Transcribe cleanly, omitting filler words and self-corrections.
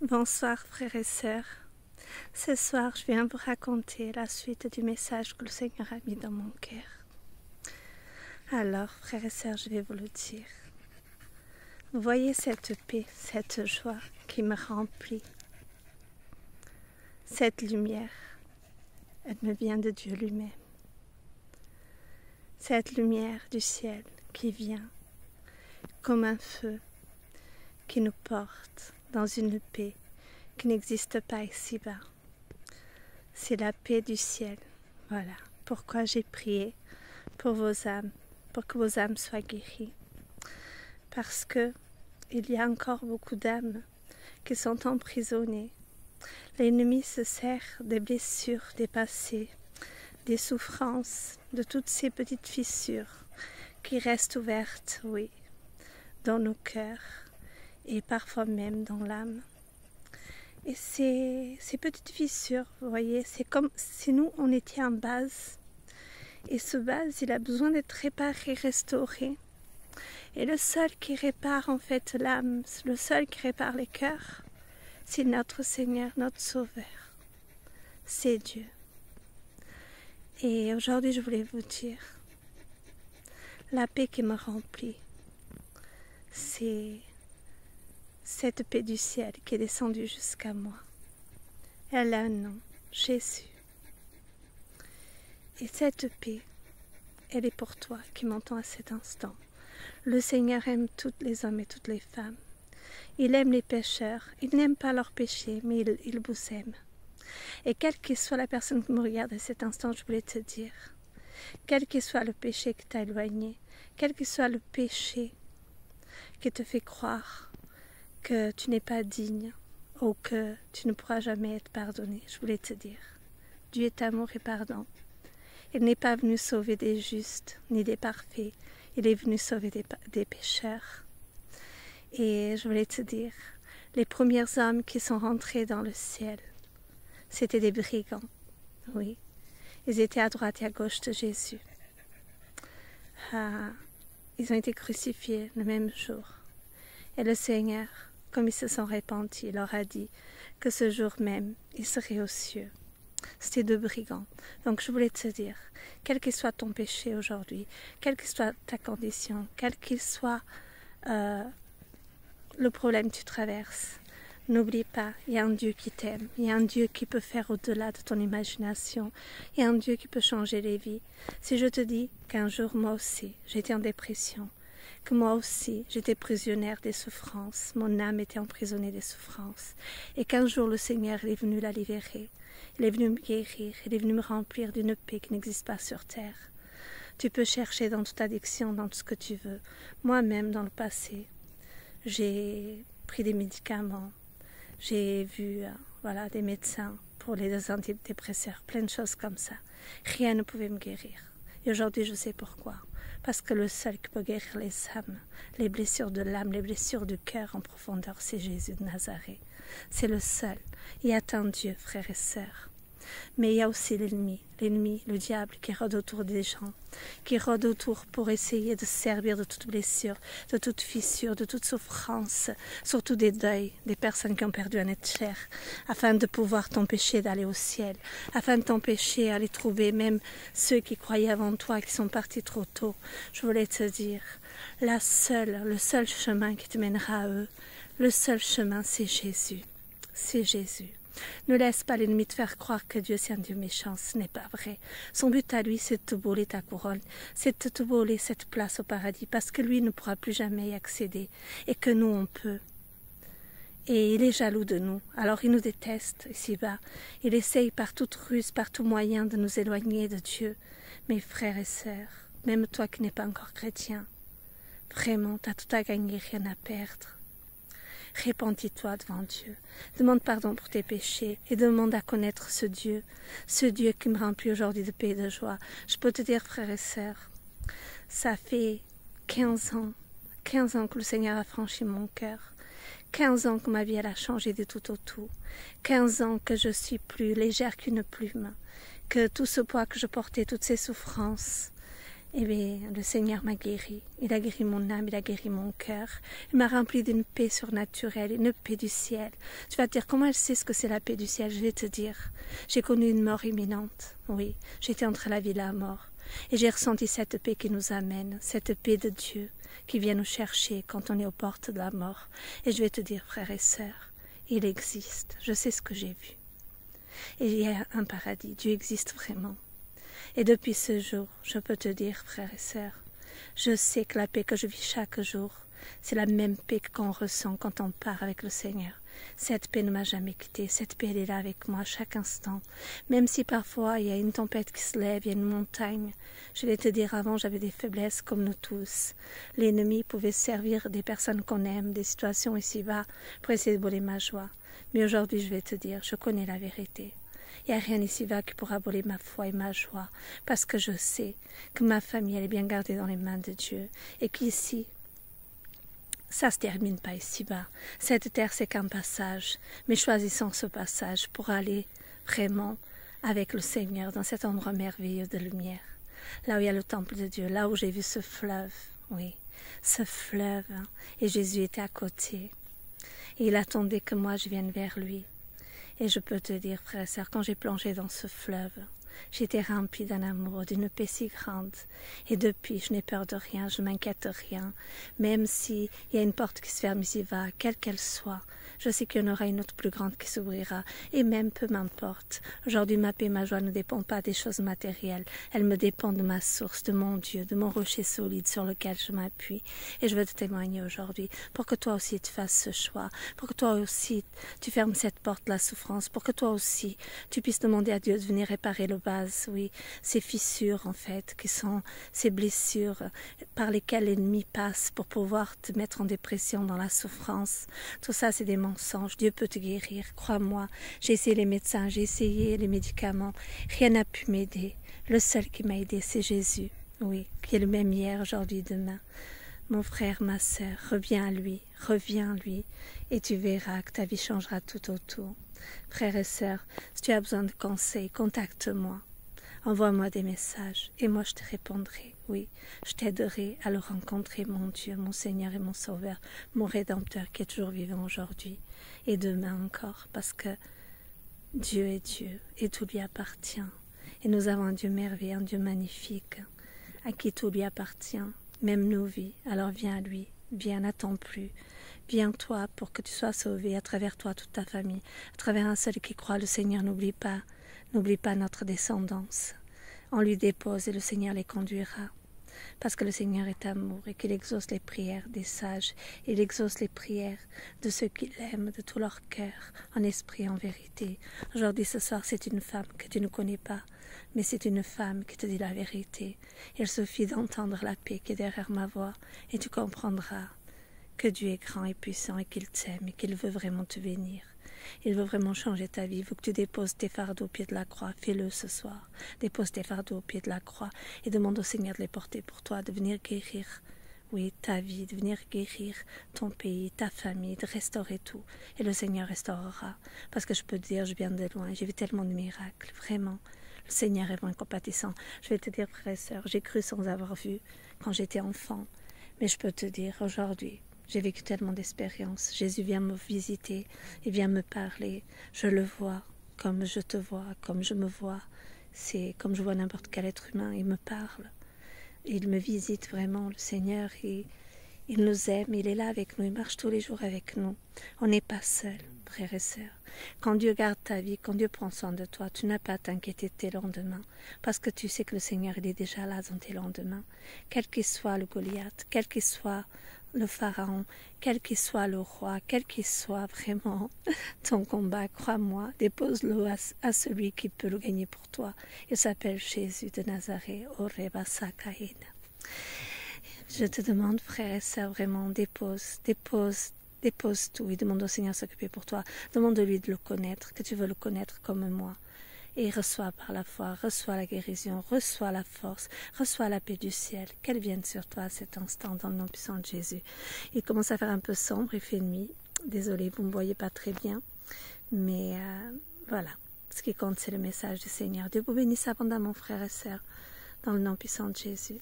Bonsoir frères et sœurs. Ce soir, je viens vous raconter la suite du message que le Seigneur a mis dans mon cœur. Alors, frères et sœurs, je vais vous le dire. Vous voyez cette paix, cette joie qui me remplit. Cette lumière, elle me vient de Dieu lui-même. Cette lumière du ciel qui vient comme un feu qui nous porte dans une paix qui n'existe pas ici-bas. C'est la paix du ciel. Voilà pourquoi j'ai prié pour vos âmes, pour que vos âmes soient guéries. Parce que il y a encore beaucoup d'âmes qui sont emprisonnées. L'ennemi se sert des blessures des passés, des souffrances, de toutes ces petites fissures qui restent ouvertes, oui, dans nos cœurs et parfois même dans l'âme. Et ces petites fissures, vous voyez, c'est comme si nous, on était en base. Et ce base, il a besoin d'être réparé, restauré. Et le seul qui répare en fait l'âme, le seul qui répare les cœurs, c'est notre Seigneur, notre Sauveur. C'est Dieu. Et aujourd'hui, je voulais vous dire, la paix qui me remplit, c'est cette paix du ciel qui est descendue jusqu'à moi. Elle a un nom, Jésus. Et cette paix, elle est pour toi qui m'entends à cet instant. Le Seigneur aime tous les hommes et toutes les femmes. Il aime les pécheurs. Il n'aime pas leurs péchés, mais il vous aime. Et quelle que soit la personne qui me regarde à cet instant, je voulais te dire, quel que soit le péché qui t'a éloigné, quel que soit le péché qui te fait croire que tu n'es pas digne ou que tu ne pourras jamais être pardonné, je voulais te dire, Dieu est amour et pardon. Il n'est pas venu sauver des justes ni des parfaits, il est venu sauver des pécheurs. Et je voulais te dire, les premiers hommes qui sont rentrés dans le ciel, c'était des brigands, oui. Ils étaient à droite et à gauche de Jésus. Ils ont été crucifiés le même jour. Et le Seigneur, comme ils se sont repentis, il leur a dit que ce jour même, ils seraient aux cieux. C'était deux brigands. Donc je voulais te dire, quel que soit ton péché aujourd'hui, quelle que soit ta condition, quel qu'il soit le problème que tu traverses, n'oublie pas, il y a un Dieu qui t'aime, il y a un Dieu qui peut faire au-delà de ton imagination, il y a un Dieu qui peut changer les vies. Si je te dis qu'un jour, moi aussi, j'étais en dépression, que moi aussi, j'étais prisonnière des souffrances, mon âme était emprisonnée des souffrances, et qu'un jour, le Seigneur est venu la libérer, il est venu me guérir, il est venu me remplir d'une paix qui n'existe pas sur terre. Tu peux chercher dans toute addiction, dans tout ce que tu veux. Moi-même, dans le passé, j'ai pris des médicaments, j'ai vu des médecins pour les antidépresseurs, plein de choses comme ça. Rien ne pouvait me guérir. Et aujourd'hui, je sais pourquoi. Parce que le seul qui peut guérir les âmes, les blessures de l'âme, les blessures du cœur en profondeur, c'est Jésus de Nazareth. C'est le seul. Il y a un Dieu, frères et sœurs. Mais il y a aussi l'ennemi, le diable qui rôde autour des gens, qui rôde autour pour essayer de servir de toute blessure, de toute fissure, de toute souffrance, surtout des deuils, des personnes qui ont perdu un être cher, afin de pouvoir t'empêcher d'aller au ciel, afin de t'empêcher d'aller trouver même ceux qui croyaient avant toi, qui sont partis trop tôt. Je voulais te dire, le seul chemin qui te mènera à eux, le seul chemin, c'est Jésus. C'est Jésus. Ne laisse pas l'ennemi te faire croire que Dieu c'est un Dieu méchant, ce n'est pas vrai. Son but à lui c'est de te voler ta couronne, c'est de te voler cette place au paradis, parce que lui ne pourra plus jamais y accéder, et que nous on peut. Et il est jaloux de nous, alors il nous déteste ici-bas, il essaye par toute ruse, par tout moyen de nous éloigner de Dieu. Mes frères et sœurs, même toi qui n'es pas encore chrétien, vraiment tu as tout à gagner, rien à perdre. Repentis-toi devant Dieu, demande pardon pour tes péchés et demande à connaître ce Dieu qui me remplit aujourd'hui de paix et de joie. Je peux te dire, frères et sœurs, ça fait 15 ans que le Seigneur a franchi mon cœur, 15 ans que ma vie elle a changé du tout au tout, 15 ans que je suis plus légère qu'une plume, que tout ce poids que je portais, toutes ces souffrances, Eh bien, le Seigneur m'a guéri. Il a guéri mon âme, il a guéri mon cœur. Il m'a rempli d'une paix surnaturelle, une paix du ciel. Tu vas te dire, comment elle sait ce que c'est la paix du ciel? Je vais te dire. J'ai connu une mort imminente. Oui, j'étais entre la vie et la mort. Et j'ai ressenti cette paix qui nous amène, cette paix de Dieu qui vient nous chercher quand on est aux portes de la mort. Et je vais te dire, frères et sœurs, il existe. Je sais ce que j'ai vu. Et il y a un paradis. Dieu existe vraiment. Et depuis ce jour, je peux te dire, frères et sœurs, je sais que la paix que je vis chaque jour, c'est la même paix qu'on ressent quand on part avec le Seigneur. Cette paix ne m'a jamais quittée, cette paix elle est là avec moi à chaque instant. Même si parfois il y a une tempête qui se lève, il y a une montagne. Je vais te dire, avant j'avais des faiblesses comme nous tous. L'ennemi pouvait servir des personnes qu'on aime, des situations ici-bas, pour essayer de voler ma joie. Mais aujourd'hui je vais te dire, je connais la vérité. Il n'y a rien ici-bas qui pourra voler ma foi et ma joie, parce que je sais que ma famille elle est bien gardée dans les mains de Dieu, et qu'ici, ça ne se termine pas ici-bas. Cette terre, c'est qu'un passage, mais choisissons ce passage pour aller vraiment avec le Seigneur dans cet endroit merveilleux de lumière, là où il y a le temple de Dieu, là où j'ai vu ce fleuve, oui, ce fleuve, hein, et Jésus était à côté, et il attendait que moi je vienne vers lui. Et je peux te dire, frère et sœur, quand j'ai plongé dans ce fleuve, j'étais remplie d'un amour, d'une paix si grande. Et depuis, je n'ai peur de rien, je ne m'inquiète de rien. Même s'il y a une porte qui se ferme ici-bas, quelle qu'elle soit, je sais qu'il y en aura une autre plus grande qui s'ouvrira. Et même, peu m'importe. Aujourd'hui, ma paix, ma joie ne dépend pas des choses matérielles. Elle me dépend de ma source, de mon Dieu, de mon rocher solide sur lequel je m'appuie. Et je veux te témoigner aujourd'hui pour que toi aussi tu fasses ce choix, pour que toi aussi tu fermes cette porte de la souffrance, pour que toi aussi tu puisses demander à Dieu de venir réparer le vase, oui, ces fissures en fait, qui sont ces blessures par lesquelles l'ennemi passe pour pouvoir te mettre en dépression, dans la souffrance. Tout ça, c'est des mensonges. Dieu peut te guérir, crois-moi. J'ai essayé les médecins, j'ai essayé les médicaments. Rien n'a pu m'aider. Le seul qui m'a aidé, c'est Jésus, oui, qui est le même hier, aujourd'hui, demain. Mon frère, ma sœur, reviens à lui, et tu verras que ta vie changera tout autour. Frères et sœurs, si tu as besoin de conseils, contacte-moi. Envoie-moi des messages et moi je te répondrai. Oui, je t'aiderai à le rencontrer, mon Dieu, mon Seigneur et mon Sauveur, mon Rédempteur qui est toujours vivant aujourd'hui et demain encore, parce que Dieu est Dieu et tout lui appartient. Et nous avons un Dieu merveilleux, un Dieu magnifique, à qui tout lui appartient, même nos vies. Alors viens à lui, viens, n'attends plus. Viens toi pour que tu sois sauvé, à travers toi toute ta famille, à travers un seul qui croit, le Seigneur. N'oublie pas notre descendance. On lui dépose et le Seigneur les conduira. Parce que le Seigneur est amour et qu'il exauce les prières des sages. Il exauce les prières de ceux qui l'aiment de tout leur cœur, en esprit et en vérité. Aujourd'hui, ce soir, c'est une femme que tu ne connais pas, mais c'est une femme qui te dit la vérité. Il suffit d'entendre la paix qui est derrière ma voix et tu comprendras que Dieu est grand et puissant et qu'il t'aime et qu'il veut vraiment te bénir. Il veut vraiment changer ta vie. Il veut que tu déposes tes fardeaux au pied de la croix. Fais-le ce soir. Dépose tes fardeaux au pied de la croix et demande au Seigneur de les porter pour toi, de venir guérir, oui, ta vie, de venir guérir ton pays, ta famille, de restaurer tout. Et le Seigneur restaurera. Parce que je peux te dire, je viens de loin. J'ai vu tellement de miracles, vraiment. Le Seigneur est vraiment compatissant. Je vais te dire, frère et sœur, j'ai cru sans avoir vu quand j'étais enfant. Mais je peux te dire, aujourd'hui, j'ai vécu tellement d'expériences. Jésus vient me visiter, il vient me parler. Je le vois comme je te vois, comme je me vois. C'est comme je vois n'importe quel être humain. Il me parle. Il me visite vraiment, le Seigneur. Il nous aime, il est là avec nous, il marche tous les jours avec nous. On n'est pas seul, frères et sœurs. Quand Dieu garde ta vie, quand Dieu prend soin de toi, tu n'as pas à t'inquiéter de tes lendemains. Parce que tu sais que le Seigneur, il est déjà là dans tes lendemains. Quel qu'il soit le Goliath, quel qu'il soit le pharaon, quel qu'il soit le roi, quel qu'il soit vraiment ton combat, crois-moi, dépose-le à celui qui peut le gagner pour toi. Il s'appelle Jésus de Nazareth, Oreba Sakaïn. Je te demande, frère et sœur, vraiment, dépose tout et demande au Seigneur de s'occuper pour toi. Demande-lui de le connaître, que tu veux le connaître comme moi. Et reçois par la foi, reçois la guérison, reçois la force, reçois la paix du ciel, qu'elle vienne sur toi à cet instant dans le nom puissant de Jésus. Il commence à faire un peu sombre, il fait nuit. Désolée, vous ne me voyez pas très bien, mais voilà. Ce qui compte, c'est le message du Seigneur. Dieu vous bénisse abondamment, frères et sœurs, dans le nom puissant de Jésus.